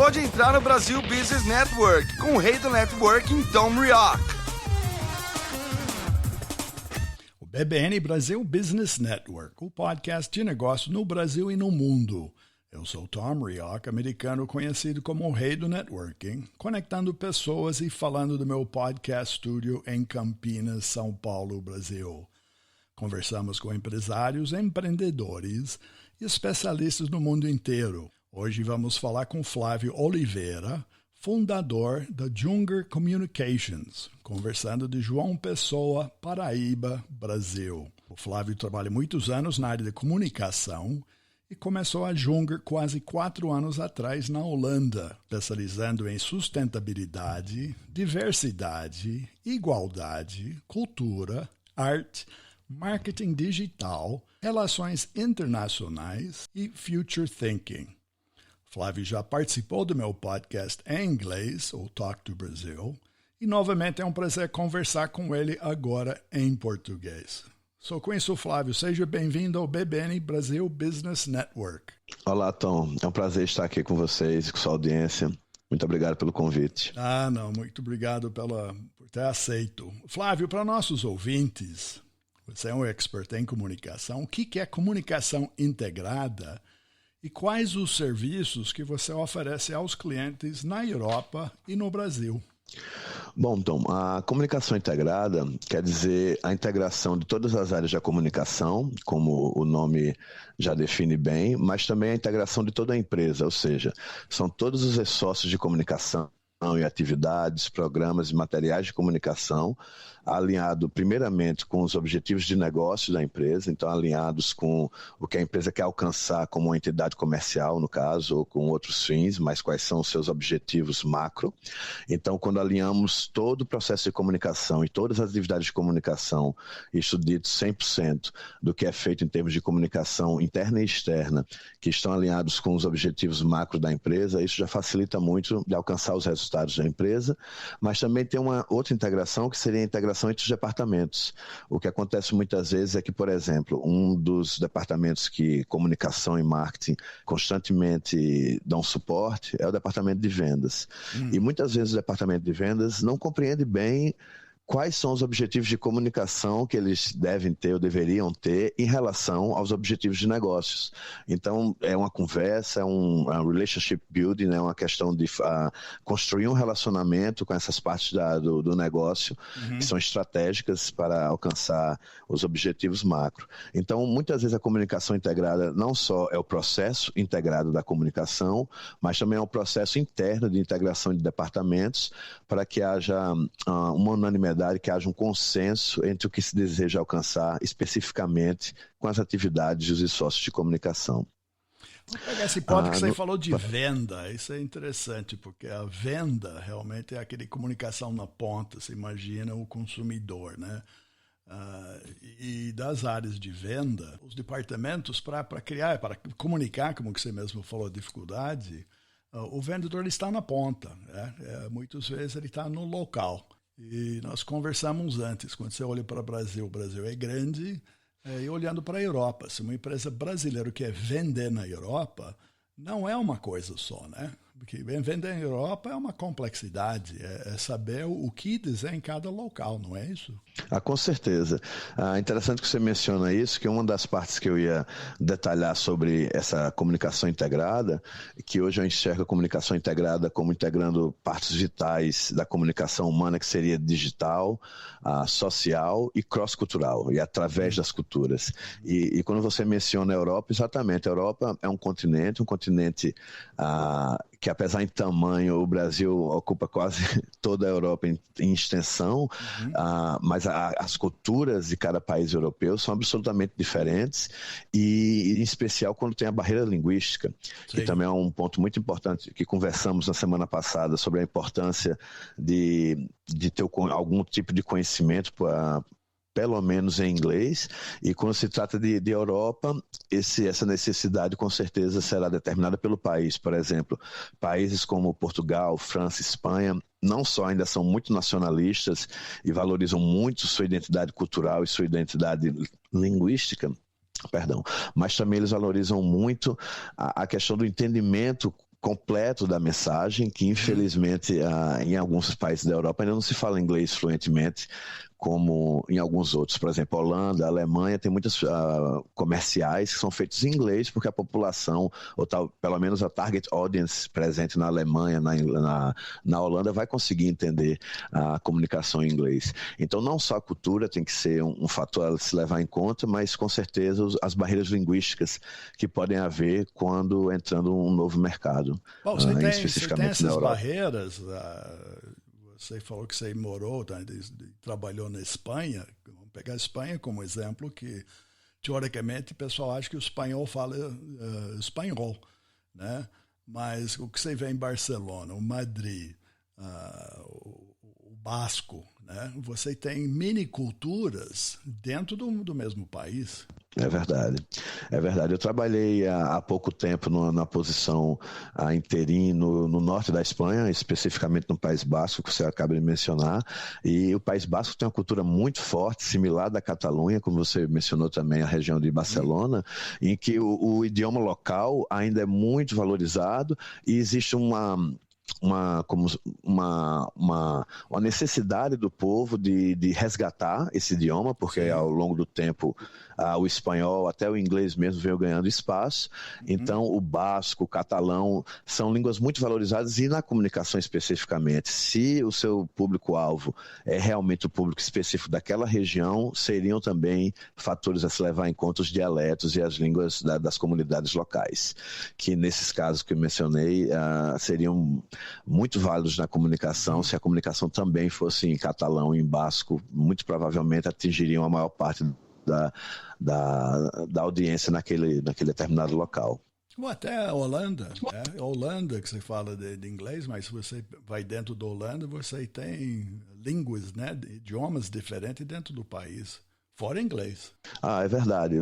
pode entrar no Brasil Business Network com o rei do networking, Tom Rioch. O BBN Brasil Business Network, o podcast de negócios no Brasil e no mundo. Eu sou Tom Rioch, americano conhecido como o rei do networking, conectando pessoas e falando do meu podcast studio em Campinas, São Paulo, Brasil. Conversamos com empresários, empreendedores e especialistas no mundo inteiro. Hoje vamos falar com Flávio Oliveira, fundador da Junger Communications, conversando de João Pessoa, Paraíba, Brasil. O Flávio trabalha muitos anos na área de comunicação e começou a Junger quase 4 anos atrás na Holanda, especializando em sustentabilidade, diversidade, igualdade, cultura, arte, marketing digital, relações internacionais e future thinking. Flávio já participou do meu podcast em inglês, o Talk to Brazil, e novamente é um prazer conversar com ele agora em português. Sou com isso, Flávio. Seja bem-vindo ao BBN Brasil Business Network. Olá, Tom. É um prazer estar aqui com vocês e com sua audiência. Muito obrigado pelo convite. Muito obrigado por ter aceito. Flávio, para nossos ouvintes, você é um expert em comunicação. O que é comunicação integrada e quais os serviços que você oferece aos clientes na Europa e no Brasil? Bom, Tom, a comunicação integrada quer dizer a integração de todas as áreas da comunicação, como o nome já define bem, mas também a integração de toda a empresa, ou seja, são todos os esforços de comunicação e atividades, programas e materiais de comunicação, alinhado primeiramente com os objetivos de negócio da empresa, então alinhados com o que a empresa quer alcançar como uma entidade comercial, no caso, ou com outros fins, mas quais são os seus objetivos macro. Então, quando alinhamos todo o processo de comunicação e todas as atividades de comunicação, isso dito 100% do que é feito em termos de comunicação interna e externa, que estão alinhados com os objetivos macro da empresa, isso já facilita muito de alcançar os resultados da empresa, mas também tem uma outra integração que seria a integração entre os departamentos. O que acontece muitas vezes é que, por exemplo, um dos departamentos que comunicação e marketing constantemente dão suporte é o departamento de vendas. E muitas vezes o departamento de vendas não compreende bem quais são os objetivos de comunicação que eles devem ter ou deveriam ter em relação aos objetivos de negócios. Então, é uma conversa, é um relationship building, é uma questão de construir um relacionamento com essas partes do negócio, que são estratégicas para alcançar os objetivos macro. Então, muitas vezes a comunicação integrada não só é o processo integrado da comunicação, mas também é um processo interno de integração de departamentos para que haja uma unanimidade, que haja um consenso entre o que se deseja alcançar especificamente com as atividades e os esforços de comunicação. Vamos pegar esse ponto que você falou de venda. Isso é interessante, porque a venda realmente é aquele comunicação na ponta, você imagina o consumidor, né? E das áreas de venda, os departamentos para criar, para comunicar, como que você mesmo falou, dificuldade, o vendedor ele está na ponta, né? Muitas vezes ele está no local. E nós conversamos antes, quando você olha para o Brasil é grande, e olhando para a Europa, se uma empresa brasileira quer vender na Europa, não é uma coisa só, né? Porque vender na Europa é uma complexidade, é saber o que dizer em cada local, não é isso? Com certeza. Interessante que você menciona isso, que uma das partes que eu ia detalhar sobre essa comunicação integrada, que hoje eu enxergo a comunicação integrada como integrando partes vitais da comunicação humana, que seria digital, social e cross-cultural, e através das culturas. E quando você menciona a Europa, exatamente, a Europa é um continente que apesar em tamanho, o Brasil ocupa quase toda a Europa em extensão, mas as culturas de cada país europeu são absolutamente diferentes, e em especial quando tem a barreira linguística, que também é um ponto muito importante, que conversamos na semana passada sobre a importância de ter algum tipo de conhecimento pelo menos em inglês, e quando se trata de Europa, essa necessidade com certeza será determinada pelo país. Por exemplo, países como Portugal, França, Espanha, não só ainda são muito nacionalistas e valorizam muito sua identidade cultural e sua identidade linguística, mas também eles valorizam muito a questão do entendimento completo da mensagem, que infelizmente em alguns países da Europa ainda não se fala inglês fluentemente, como em alguns outros. Por exemplo, a Holanda, a Alemanha, tem muitos comerciais que são feitos em inglês, porque a população, ou pelo menos a target audience presente na Alemanha, na Holanda, vai conseguir entender a comunicação em inglês. Então, não só a cultura tem que ser um fator a se levar em conta, mas, com certeza, as barreiras linguísticas que podem haver quando entrando um novo mercado. Bom, você especificamente tem essas na Europa. barreiras... Você falou que você morou, trabalhou na Espanha. Vamos pegar a Espanha como exemplo, que teoricamente o pessoal acha que o espanhol fala espanhol, né? Mas o que você vê em Barcelona, o Madrid, o Basco, né? Você tem mini culturas dentro do mesmo país. É verdade. Eu trabalhei há pouco tempo na posição interino no norte da Espanha, especificamente no País Basco, que você acaba de mencionar, e o País Basco tem uma cultura muito forte, similar da Catalunha, como você mencionou também, a região de Barcelona, em que o idioma local ainda é muito valorizado e existe uma necessidade do povo de resgatar esse idioma, porque ao longo do tempo o espanhol, até o inglês mesmo, veio ganhando espaço. Então o basco, o catalão são línguas muito valorizadas, e na comunicação especificamente, se o seu público-alvo é realmente o público específico daquela região, seriam também fatores a se levar em conta os dialetos e as línguas das comunidades locais, que nesses casos que eu mencionei seriam muito válidos na comunicação. Se a comunicação também fosse em catalão e em basco, muito provavelmente atingiriam a maior parte da audiência naquele determinado local. Ou até a Holanda, né? Holanda que você fala de inglês, mas se você vai dentro da Holanda, você tem línguas, né? Idiomas diferentes dentro do país, fora inglês. É verdade.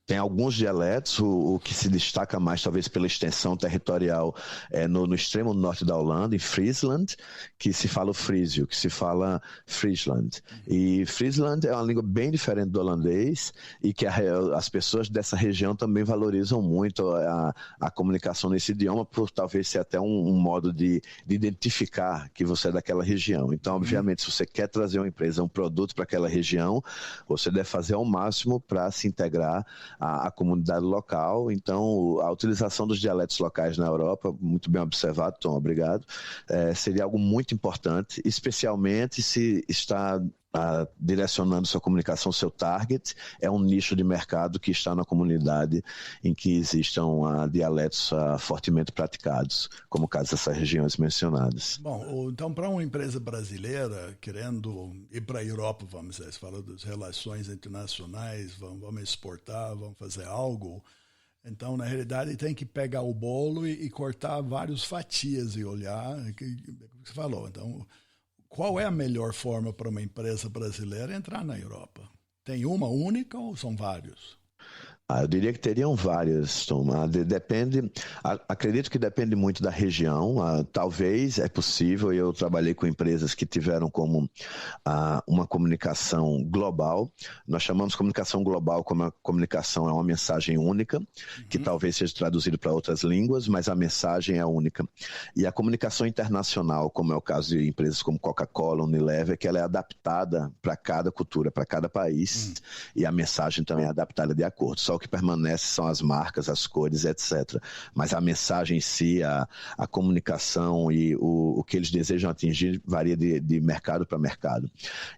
Tem alguns dialetos, o que se destaca mais, talvez pela extensão territorial, é no extremo norte da Holanda, em Friesland, que se fala o frísio, que se fala Friesland. E Friesland é uma língua bem diferente do holandês, e que as pessoas dessa região também valorizam muito a comunicação nesse idioma, por talvez ser até um modo de identificar que você é daquela região. Então, obviamente, se você quer trazer uma empresa, um produto para aquela região, você deve fazer ao máximo para se integrar a comunidade local. Então, a utilização dos dialetos locais na Europa, muito bem observado, Tom, obrigado, seria algo muito importante, especialmente se está direcionando sua comunicação, seu target é um nicho de mercado que está na comunidade em que existam dialetos fortemente praticados, como o caso dessas regiões mencionadas. Bom, então para uma empresa brasileira querendo ir para a Europa, vamos dizer, você fala das relações internacionais, vamos exportar, vamos fazer algo, então na realidade tem que pegar o bolo e cortar várias fatias e olhar, o que você falou, então... Qual é a melhor forma para uma empresa brasileira entrar na Europa? Tem uma única ou são vários? Eu diria que teriam várias, Tom. Acredito que depende muito da região. Talvez é possível, eu trabalhei com empresas que tiveram como uma comunicação global. Nós chamamos de comunicação global como a comunicação é uma mensagem única, que talvez seja traduzida para outras línguas, mas a mensagem é única. E a comunicação internacional, como é o caso de empresas como Coca-Cola, Unilever, que ela é adaptada para cada cultura, para cada país, e a mensagem também é adaptada de acordo. Só o que permanece são as marcas, as cores, etc. Mas a mensagem em si, a comunicação e o que eles desejam atingir varia de mercado para mercado.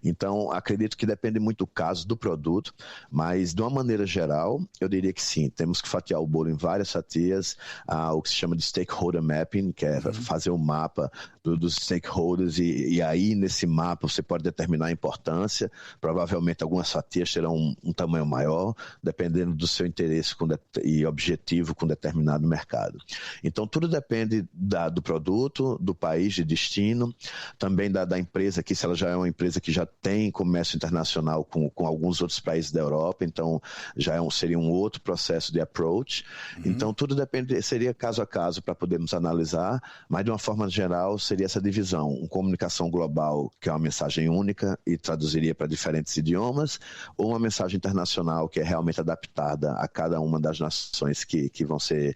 Então, acredito que depende muito do caso, do produto, mas de uma maneira geral, eu diria que sim, temos que fatiar o bolo em várias fatias, o que se chama de stakeholder mapping, que é fazer o mapa dos stakeholders, e aí nesse mapa você pode determinar a importância. Provavelmente algumas fatias terão um tamanho maior, dependendo do seu interesse e objetivo com determinado mercado. Então tudo depende do produto, do país de destino, também da empresa aqui, se ela já é uma empresa que já tem comércio internacional com alguns outros países da Europa, então já seria um outro processo de approach. Então tudo depende, seria caso a caso para podermos analisar, mas de uma forma geral seria essa divisão, uma comunicação global que é uma mensagem única e traduziria para diferentes idiomas, ou uma mensagem internacional que é realmente adaptada a cada uma das nações que vão ser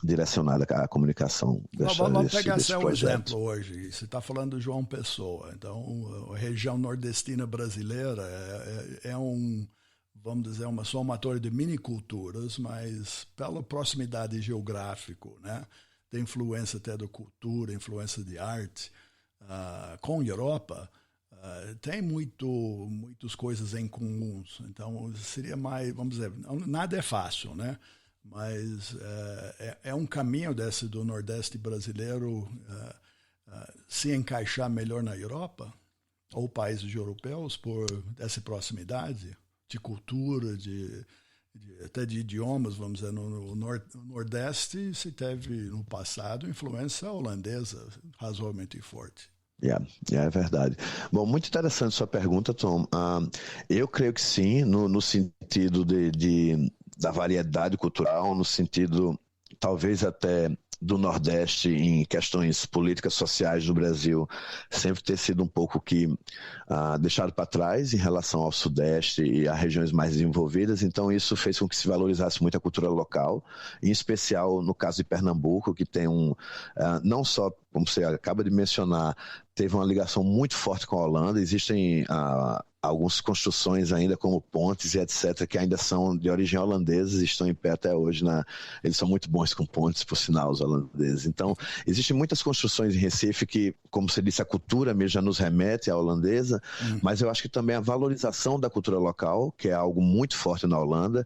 direcionada à comunicação. Vamos pegar um exemplo hoje. Você está falando do João Pessoa. Então, a região nordestina brasileira vamos dizer, uma somatória de miniculturas, mas pela proximidade geográfica, né? Tem influência até da cultura, influência de arte, com a Europa, tem muitas coisas em comuns. Então, seria mais, vamos dizer, nada é fácil, né? Mas é um caminho desse do Nordeste brasileiro se encaixar melhor na Europa ou países europeus por essa proximidade de cultura, até de idiomas, vamos dizer. No Nordeste se teve no passado influência holandesa razoavelmente forte. É verdade. Bom, muito interessante sua pergunta, Tom. Eu creio que sim, no sentido da variedade cultural, no sentido talvez até do Nordeste em questões políticas sociais do Brasil sempre ter sido um pouco deixado para trás em relação ao Sudeste e a regiões mais desenvolvidas. Então isso fez com que se valorizasse muito a cultura local, em especial no caso de Pernambuco, que tem não só, como você acaba de mencionar, teve uma ligação muito forte com a Holanda. Existem algumas construções ainda como pontes e etc, que ainda são de origem holandesa e estão em pé até hoje. Eles são muito bons com pontes, por sinal, os holandeses. Então, existem muitas construções em Recife que, como você disse, a cultura mesmo já nos remete à holandesa, mas eu acho que também a valorização da cultura local, que é algo muito forte na Holanda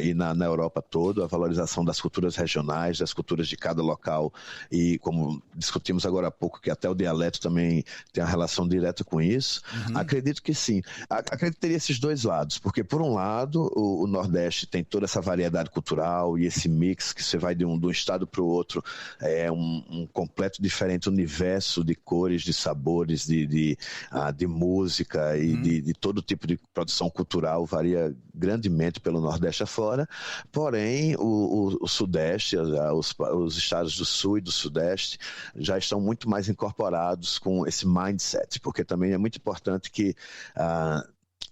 e na Europa toda, a valorização das culturas regionais, das culturas de cada local, e como discutimos agora há pouco, que até o dialeto também tem uma relação direta com isso. Acredito que sim. Acredito que teria esses dois lados, porque por um lado o Nordeste tem toda essa variedade cultural e esse mix que você vai de um estado para o outro, é um completo diferente universo de cores, de sabores, de música e de todo tipo de produção cultural, varia grandemente pelo Nordeste afora. Porém, o Sudeste, os estados do Sul e do Sudeste já estão muito mais incorporados com esse mindset, porque também é muito importante que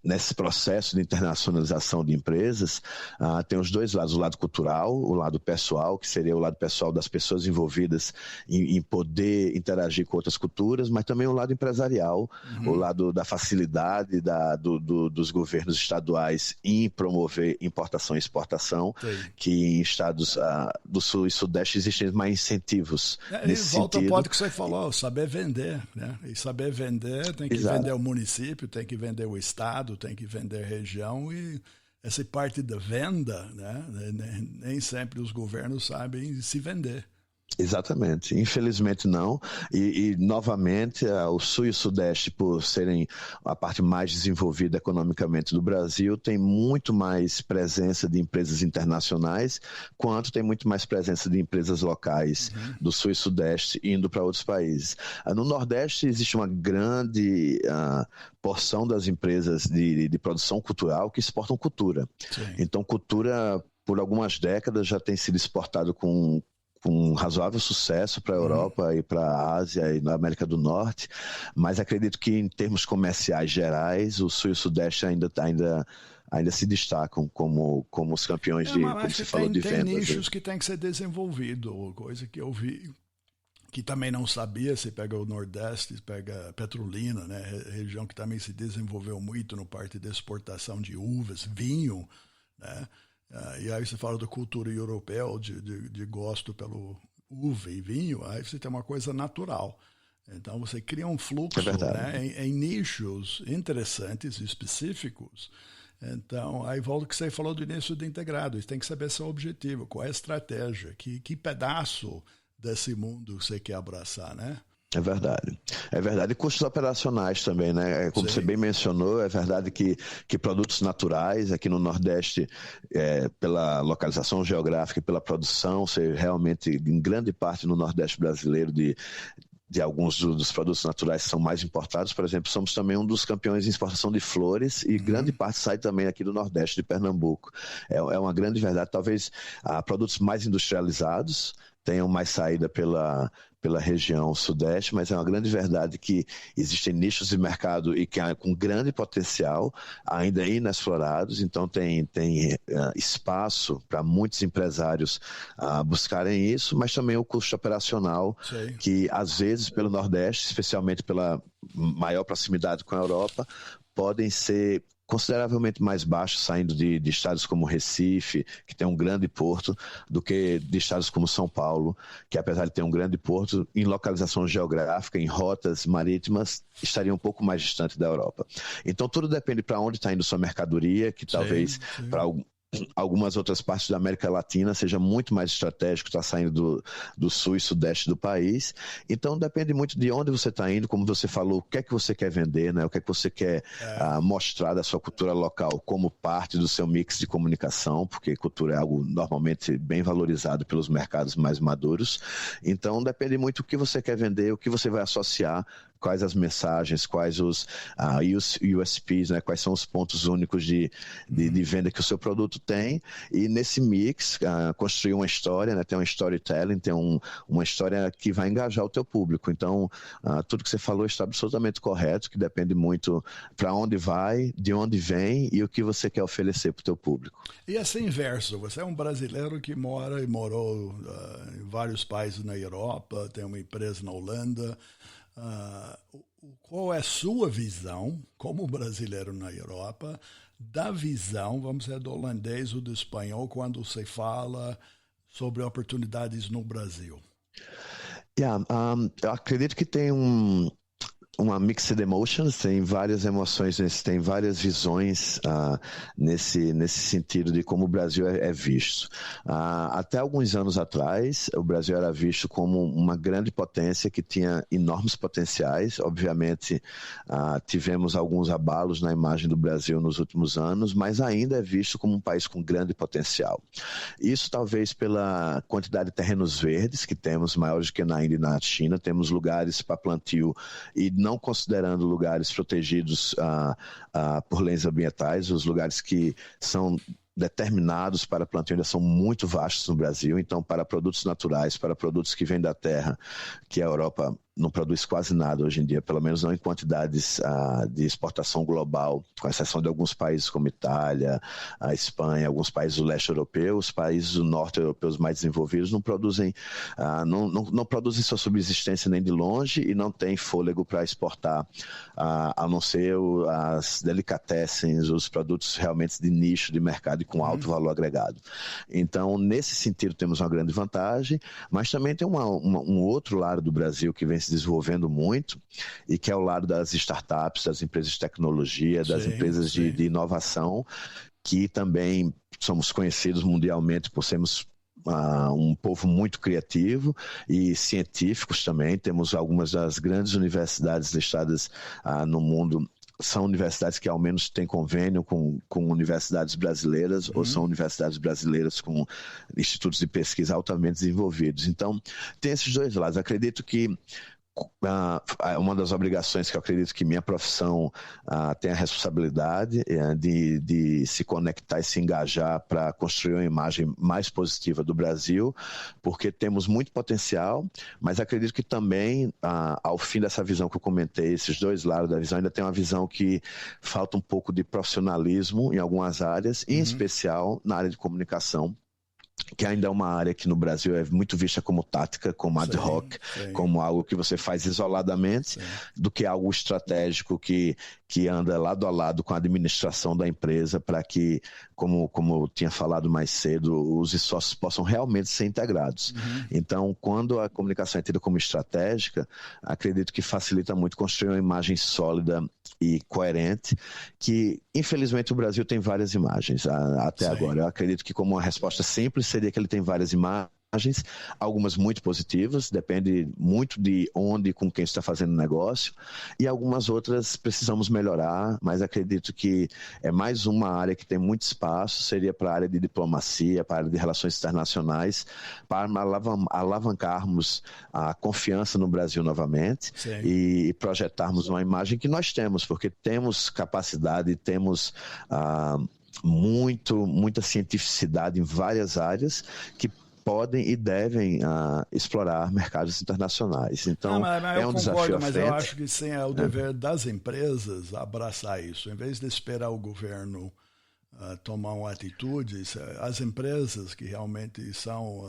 nesse processo de internacionalização de empresas, tem os dois lados, o lado cultural, o lado pessoal, que seria o lado pessoal das pessoas envolvidas em poder interagir com outras culturas, mas também o lado empresarial, o lado da facilidade dos governos estaduais em promover importação e exportação, que em estados do Sul e Sudeste existem mais incentivos nesse sentido. Volta ao ponto que você falou, saber vender, né? E saber vender, tem que vender o município, tem que vender o estado, tem que vender a região, e essa parte da venda, né, nem sempre os governos sabem se vender. Exatamente, infelizmente não, e novamente o Sul e o Sudeste, por serem a parte mais desenvolvida economicamente do Brasil, tem muito mais presença de empresas internacionais, quanto tem muito mais presença de empresas locais do Sul e Sudeste indo para outros países. No Nordeste existe uma grande porção das empresas de produção cultural que exportam cultura. Então cultura, por algumas décadas, já tem sido exportado com razoável sucesso para a Europa e para a Ásia e na América do Norte, mas acredito que em termos comerciais gerais, o Sul e o Sudeste ainda se destacam como os campeões como se falou, de vendas. Tem nichos que tem que ser desenvolvido, coisa que eu vi, que também não sabia. Você pega o Nordeste, pega Petrolina, né, região que também se desenvolveu muito no parte de exportação de uvas, vinho, né? E aí você fala da cultura europeia, de gosto pelo uva e vinho, aí você tem uma coisa natural. Então você cria um fluxo, né, em nichos interessantes e específicos. Então, aí volta o que você falou do início do integrado. Você tem que saber seu objetivo, qual é a estratégia, que pedaço desse mundo você quer abraçar, né? É verdade. E custos operacionais também, né? Como você bem mencionou, é verdade que produtos naturais aqui no Nordeste, pela localização geográfica e pela produção, você realmente, em grande parte no Nordeste brasileiro, de alguns dos produtos naturais que são mais importados, por exemplo, somos também um dos campeões em exportação de flores, e grande parte sai também aqui do Nordeste de Pernambuco. É uma grande verdade. Talvez produtos mais industrializados tenham mais saída pela região sudeste, mas é uma grande verdade que existem nichos de mercado e que com grande potencial, ainda inexplorados, então tem espaço para muitos empresários buscarem isso, mas também o custo operacional, que às vezes pelo Nordeste, especialmente pela maior proximidade com a Europa, podem ser consideravelmente mais baixo saindo de estados como Recife, que tem um grande porto, do que de estados como São Paulo, que apesar de ter um grande porto, em localização geográfica, em rotas marítimas, estaria um pouco mais distante da Europa. Então tudo depende para onde está indo sua mercadoria, que talvez para algumas outras partes da América Latina seja muito mais estratégico, está saindo do sul e sudeste do país. Então depende muito de onde você está indo, como você falou, o que é que você quer vender, né? O que é que você quer mostrar da sua cultura local como parte do seu mix de comunicação, porque cultura é algo normalmente bem valorizado pelos mercados mais maduros. Então depende muito do que você quer vender, o que você vai associar, quais as mensagens, quais os USPs, né? Quais são os pontos únicos de venda que o seu produto tem, e nesse mix construir uma história, né? Tem um storytelling, tem uma história que vai engajar o teu público. Então tudo que você falou está absolutamente correto, que depende muito para onde vai, de onde vem e o que você quer oferecer para o teu público. E esse inverso, você é um brasileiro que mora e morou em vários países na Europa, tem uma empresa na Holanda. Qual é a sua visão, como brasileiro na Europa, da visão, vamos dizer, do holandês ou do espanhol, quando você fala sobre oportunidades no Brasil? Eu acredito que tem uma mixed emotions, tem várias emoções, tem várias visões nesse sentido de como o Brasil é visto. Até alguns anos atrás, o Brasil era visto como uma grande potência que tinha enormes potenciais. Obviamente, tivemos alguns abalos na imagem do Brasil nos últimos anos, mas ainda é visto como um país com grande potencial. Isso talvez pela quantidade de terrenos verdes que temos, maiores do que na Índia e na China. Temos lugares para plantio e não considerando lugares protegidos por leis ambientais, os lugares que são determinados para plantio ainda são muito vastos no Brasil. Então, para produtos naturais, para produtos que vêm da terra, que a Europa não produz quase nada hoje em dia, pelo menos não em quantidades de exportação global, com exceção de alguns países como Itália, a Espanha, alguns países do leste europeu. Os países do norte europeus mais desenvolvidos não produzem, não produzem sua subsistência nem de longe e não têm fôlego para exportar, a não ser as delicatessens, os produtos realmente de nicho, de mercado e com alto valor agregado. Então, nesse sentido, temos uma grande vantagem, mas também tem um outro lado do Brasil que vem se desenvolvendo muito e que é o lado das startups, das empresas de tecnologia, das empresas de inovação, que também somos conhecidos mundialmente por sermos um povo muito criativo e científicos também. Temos algumas das grandes universidades listadas no mundo, são universidades que ao menos têm convênio com universidades brasileiras ou são universidades brasileiras com institutos de pesquisa altamente desenvolvidos. Então, tem esses dois lados. Acredito que uma das obrigações que eu acredito que minha profissão tem a responsabilidade de se conectar e se engajar para construir uma imagem mais positiva do Brasil, porque temos muito potencial, mas acredito que também, ao fim dessa visão que eu comentei, esses dois lados da visão, ainda tem uma visão que falta um pouco de profissionalismo em algumas áreas, em especial na área de comunicação, que ainda é uma área que no Brasil é muito vista como tática, como ad hoc, como algo que você faz isoladamente, do que algo estratégico que anda lado a lado com a administração da empresa para que, como eu tinha falado mais cedo, os sócios possam realmente ser integrados. Então, quando a comunicação é tida como estratégica, acredito que facilita muito construir uma imagem sólida e coerente, que infelizmente o Brasil tem várias imagens até agora. Eu acredito que como uma resposta simples seria que ele tem várias imagens, algumas muito positivas, depende muito de onde e com quem está fazendo negócio, e algumas outras precisamos melhorar, mas acredito que é mais uma área que tem muito espaço, seria para a área de diplomacia, para a área de relações internacionais, para alavancarmos a confiança no Brasil novamente e projetarmos uma imagem que nós temos, porque temos capacidade, temos muita cientificidade em várias áreas que podem e devem explorar mercados internacionais. Então, é um desafio à frente. Mas eu acho que sim, é o dever das empresas abraçar isso. Em vez de esperar o governo tomar uma atitude, as empresas que realmente são...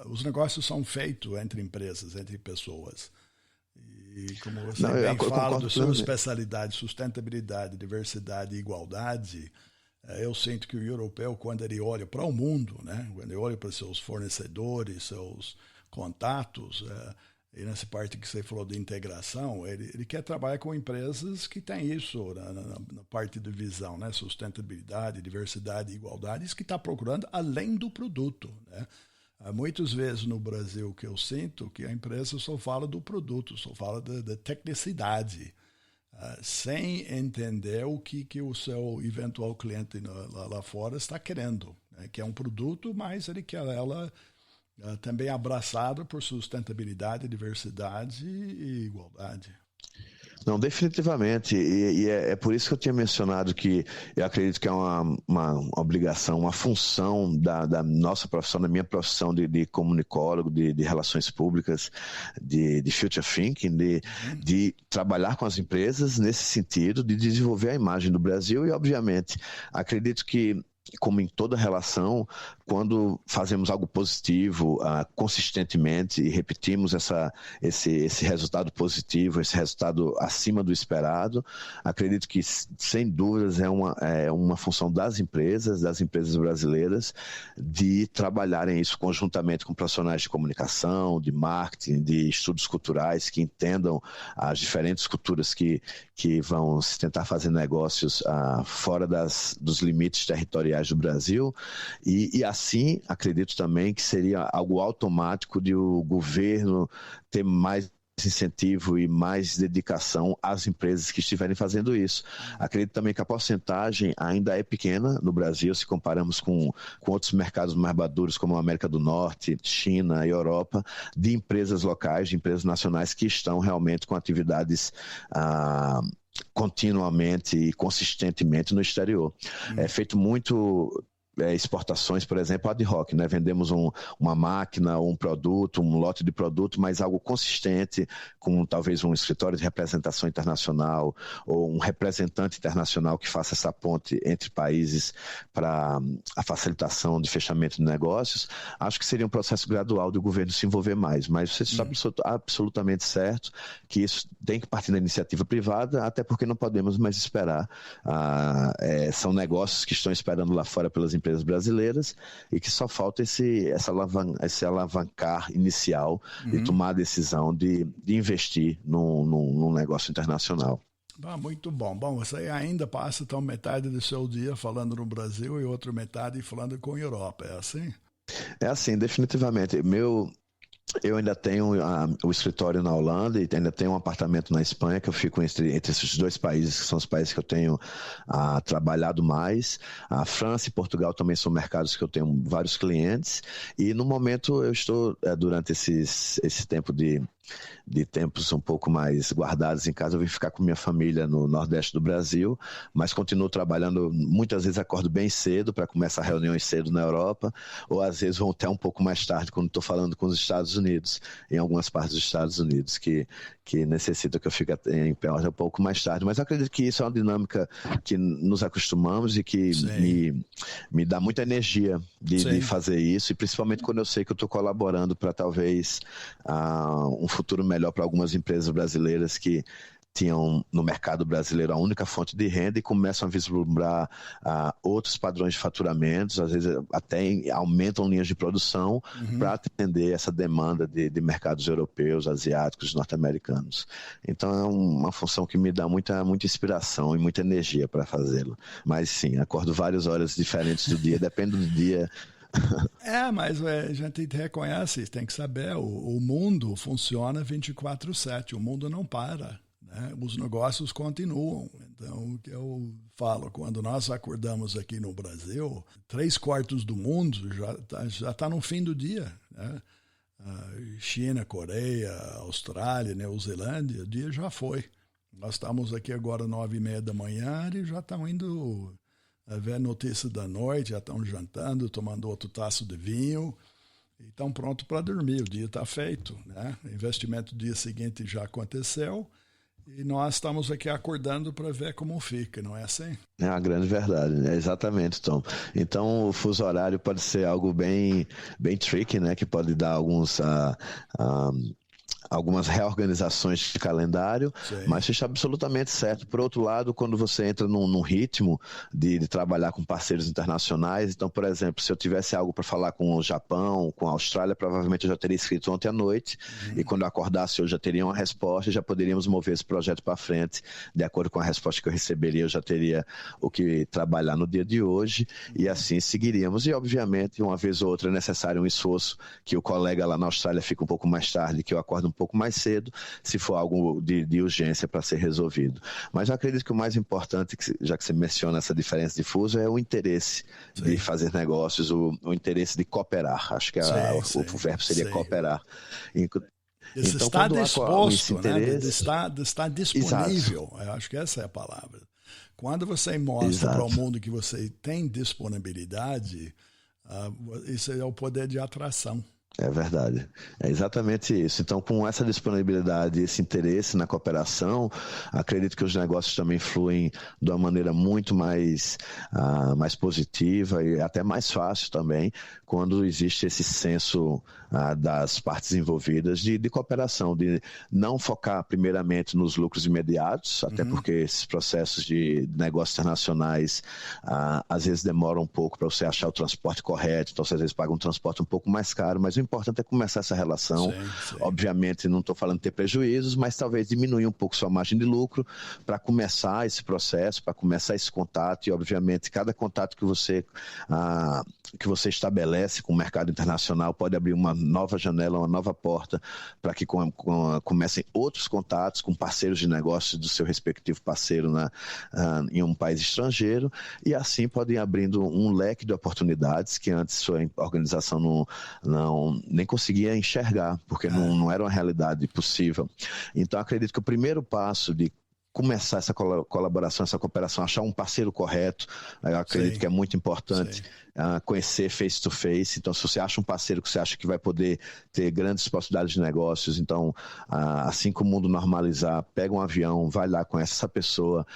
os negócios são feitos entre empresas, entre pessoas. E como você bem fala da sua especialidade, sustentabilidade, diversidade e igualdade, eu sinto que o europeu, quando ele olha para o mundo, né, quando ele olha para seus fornecedores, seus contatos, e nessa parte que você falou de integração, ele quer trabalhar com empresas que têm isso na parte de visão, né, sustentabilidade, diversidade e igualdade, isso que está procurando além do produto, né? Muitas vezes no Brasil que eu sinto que a empresa só fala do produto, só fala da tecnicidade, sem entender o que o seu eventual cliente lá fora está querendo, né? Que é um produto, mas ele quer ela também abraçada por sustentabilidade, diversidade e igualdade. Não, definitivamente, e é por isso que eu tinha mencionado que eu acredito que é uma obrigação, uma função da nossa profissão, da minha profissão de comunicólogo, de relações públicas, de future thinking, de trabalhar com as empresas nesse sentido, de desenvolver a imagem do Brasil e, obviamente, acredito que, como em toda relação, quando fazemos algo positivo consistentemente e repetimos esse resultado positivo, esse resultado acima do esperado, acredito que, sem dúvidas, é uma função das empresas brasileiras, de trabalharem isso conjuntamente com profissionais de comunicação, de marketing, de estudos culturais, que entendam as diferentes culturas que vão se tentar fazer negócios fora dos limites territoriais do Brasil, e assim acredito também que seria algo automático de o governo ter mais incentivo e mais dedicação às empresas que estiverem fazendo isso. Acredito também que a porcentagem ainda é pequena no Brasil, se comparamos com outros mercados mais maduros, como a América do Norte, China e Europa, de empresas locais, de empresas nacionais que estão realmente com atividades continuamente e consistentemente no exterior. É feito muito exportações, por exemplo, ad hoc, né? Vendemos uma máquina, um produto, um lote de produto, mas algo consistente, com talvez um escritório de representação internacional ou um representante internacional que faça essa ponte entre países para a facilitação de fechamento de negócios. Acho que seria um processo gradual do governo se envolver mais, mas você está absolutamente certo que isso tem que partir da iniciativa privada, até porque não podemos mais esperar. São negócios que estão esperando lá fora pelas empresas brasileiras e que só falta esse alavancar inicial de tomar a decisão de investir num negócio internacional. Muito bom. Bom, você ainda passa então metade do seu dia falando no Brasil e outra metade falando com a Europa, é assim? É assim, definitivamente. Eu ainda tenho o escritório na Holanda e ainda tenho um apartamento na Espanha, que eu fico entre esses dois países, que são os países que eu tenho trabalhado mais. A França e Portugal também são mercados que eu tenho vários clientes. E no momento eu estou, durante esse tempo de tempos um pouco mais guardados em casa, eu vim ficar com minha família no Nordeste do Brasil, mas continuo trabalhando, muitas vezes acordo bem cedo para começar reuniões cedo na Europa, ou às vezes vou até um pouco mais tarde, quando estou falando com os Estados Unidos, em algumas partes dos Estados Unidos, que necessita que eu fique em pé um pouco mais tarde, mas eu acredito que isso é uma dinâmica que nos acostumamos e que me dá muita energia de fazer isso, e principalmente quando eu sei que eu estou colaborando para talvez um futuro melhor para algumas empresas brasileiras que tinham no mercado brasileiro a única fonte de renda e começam a vislumbrar outros padrões de faturamentos, às vezes até aumentam linhas de produção para atender essa demanda de mercados europeus, asiáticos, norte-americanos. Então é uma função que me dá muita inspiração e muita energia para fazê-lo. Mas sim, acordo várias horas diferentes do dia, depende do dia. Mas a gente reconhece, tem que saber, o mundo funciona 24/7, o mundo não para, né? Os negócios continuam. Então, o que eu falo, quando nós acordamos aqui no Brasil, 3/4 do mundo já tá no fim do dia, né? China, Coreia, Austrália, Neuzilândia, o dia já foi. Nós estamos aqui agora 9:30 da manhã e já estão indo ver notícia da noite, já estão jantando, tomando outro taço de vinho e estão prontos para dormir. O dia está feito, né? O investimento do dia seguinte já aconteceu e nós estamos aqui acordando para ver como fica, não é assim? É uma grande verdade, né? Exatamente, Tom. Então, o fuso horário pode ser algo bem tricky, né? Que pode dar algumas reorganizações de calendário, sim, mas isso é absolutamente certo. Por outro lado, quando você entra num ritmo de trabalhar com parceiros internacionais, então, por exemplo, se eu tivesse algo para falar com o Japão, com a Austrália, provavelmente eu já teria escrito ontem à noite, e quando eu acordasse eu já teria uma resposta e já poderíamos mover esse projeto para frente. De acordo com a resposta que eu receberia, eu já teria o que trabalhar no dia de hoje, e assim seguiríamos. E, obviamente, uma vez ou outra é necessário um esforço que o colega lá na Austrália fica um pouco mais tarde, que eu acordo um pouco mais cedo, se for algo de urgência para ser resolvido. Mas eu acredito que o mais importante, já que você menciona essa diferença de fuso, é o interesse, sim, de fazer negócios, o interesse de cooperar. Acho que o verbo seria cooperar. Então, estar disposto, né? de estar disponível. Exato. Eu acho que essa é a palavra. Quando você mostra para o mundo que você tem disponibilidade, isso é o poder de atração. É verdade, é exatamente isso. Então, com essa disponibilidade, esse interesse na cooperação, acredito que os negócios também fluem de uma maneira muito mais positiva e até mais fácil também, quando existe esse senso das partes envolvidas de cooperação, de não focar primeiramente nos lucros imediatos, até porque esses processos de negócios internacionais às vezes demoram um pouco para você achar o transporte correto, então você às vezes paga um transporte um pouco mais caro, mas o importante é começar essa relação. Sim. Obviamente, não estou falando de ter prejuízos, mas talvez diminuir um pouco sua margem de lucro para começar esse processo, para começar esse contato, e obviamente cada contato que você estabelece com o mercado internacional pode abrir uma nova janela, uma nova porta para que comecem outros contatos com parceiros de negócios do seu respectivo parceiro em um país estrangeiro, e assim podem abrindo um leque de oportunidades que antes sua organização nem conseguia enxergar, porque não era uma realidade possível. Então, acredito que o primeiro passo de começar essa colaboração, essa cooperação, achar um parceiro correto, eu acredito, sim, que é muito importante, conhecer face to face. Então, se você acha um parceiro que você acha que vai poder ter grandes possibilidades de negócios, então, assim que o mundo normalizar, pega um avião, vai lá, conhece essa pessoa,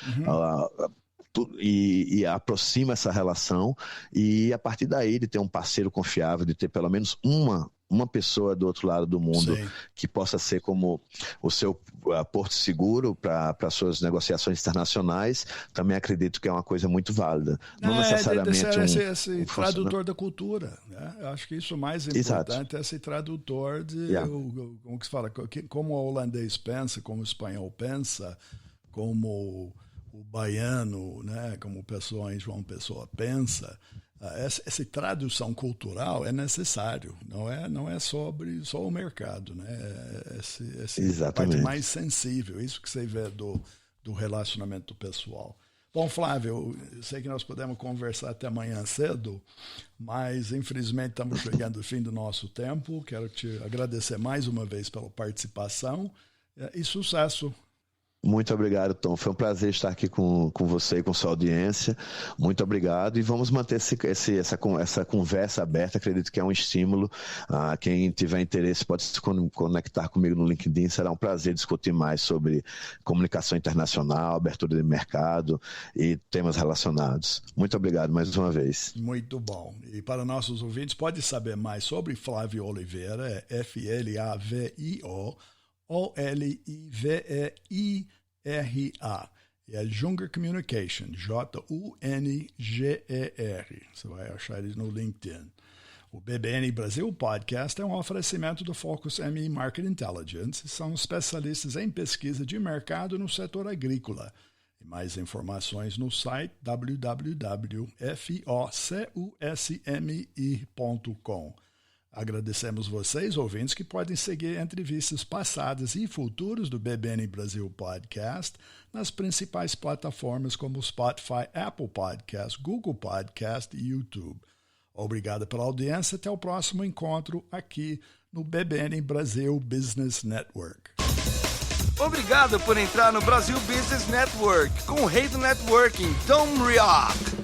e aproxima essa relação, e a partir daí de ter um parceiro confiável, de ter pelo menos uma pessoa do outro lado do mundo, sim, que possa ser como o seu porto seguro para suas negociações internacionais, também acredito que é uma coisa muito válida. Não necessariamente esse tradutor da cultura, né? Eu acho que isso mais importante. Exato. É esse tradutor de como que se fala, como o holandês pensa, como o espanhol pensa, como o baiano, né, como o pessoa em João Pessoa pensa. Essa tradução cultural é necessário, não é sobre só o mercado, né? Essa parte mais sensível, isso que você vê do relacionamento pessoal. Bom, Flávio, eu sei que nós podemos conversar até amanhã cedo, mas infelizmente estamos chegando ao fim do nosso tempo. Quero te agradecer mais uma vez pela participação e sucesso. Muito obrigado, Tom. Foi um prazer estar aqui com você e com sua audiência. Muito obrigado. E vamos manter essa conversa aberta. Acredito que é um estímulo. Quem tiver interesse pode se conectar comigo no LinkedIn. Será um prazer discutir mais sobre comunicação internacional, abertura de mercado e temas relacionados. Muito obrigado mais uma vez. Muito bom. E para nossos ouvintes, pode saber mais sobre Flávio Oliveira, é FLAVIO OLIVEIRA. E é Junger Communication, JUNGER. Você vai achar ele no LinkedIn. O BBN Brasil Podcast é um oferecimento do Focus ME Market Intelligence. São especialistas em pesquisa de mercado no setor agrícola. E mais informações no site www.focusme.com. Agradecemos vocês, ouvintes, que podem seguir entrevistas passadas e futuras do BBN Brasil Podcast nas principais plataformas como Spotify, Apple Podcast, Google Podcast e YouTube. Obrigado pela audiência. Até o próximo encontro aqui no BBN Brasil Business Network. Obrigado por entrar no Brasil Business Network com o rei do networking, Tom Rioch.